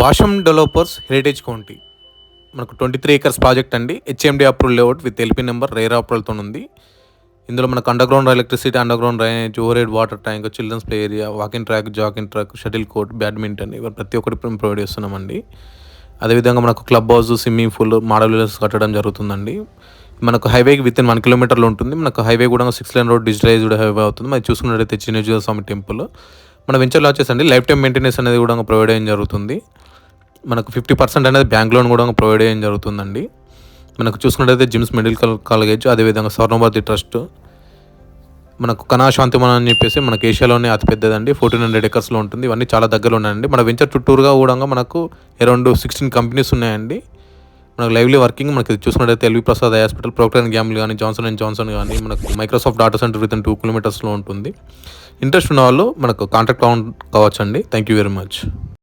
భాషం developers heritage county మనకు 23 acres project అండి. HMD approval layout with LP number RERA అప్రూవల్తో ఉంది. ఇందులో మనకు underground electricity, underground drainage, overhead water tank, children's play area, walking track, jogging track, shuttle court, badminton ఇవి ప్రతి ఒక్కటి provide చేస్తున్నామండి. అదేవిధంగా మనకు club house, swimming pool, model villas కట్టడం జరుగుతుందండి. మనకు హైవేకి విత్ ఇన్ 1 kilometerలో ఉంటుంది. మనకు హైవే కూడా 6 lane రోడ్ డిజిటలైజ్డ్ హైవే అవుతుంది. మరి చూసుకున్నట్టయితే చిన్నజీవ స్వామి టెంపుల్ మన వెంచర్లో వచ్చేసండి లైఫ్ టైం మెయింటెనెన్స్ అనేది కూడా ప్రొవైడ్ చేయడం జరుగుతుంది. మనకు 50% అనేది బ్యాంక్ లోన్ కూడా ప్రొవైడ్ చేయడం జరుగుతుందండి. మనకు చూసుకున్నట్టయితే జిమ్స్ మెడికల్ కాలేజ్, అదేవిధంగా స్వర్ణభారతి ట్రస్ట్, మనకు కణాశాంతిమనం అని చెప్పేసి మనకు ఏషియాలోనే అతిపెద్దదండి. 1400 acresలో ఉంటుంది. ఇవన్నీ చాలా దగ్గరలో ఉన్నాయండి. మన వెంచర్ చుట్టూరుగా కూడా మనకు అరౌండ్ 16 కంపెనీస్ ఉన్నాయండి. మనకు లైవ్లీ వర్కింగ్. మనకి చూసుకున్నట్టయితే LV Prasad hospital, Procter and Gamble కానీ, జాన్సన్ అండ్ జాన్సన్ కానీ, మనకు Microsoft data centre within 2 kilometersలో ఉంటుంది. ఇంట్రెస్ట్ ఉన్న వాళ్ళు మనకు కాంటాక్ట్ కావచ్చండి. Thank you very much.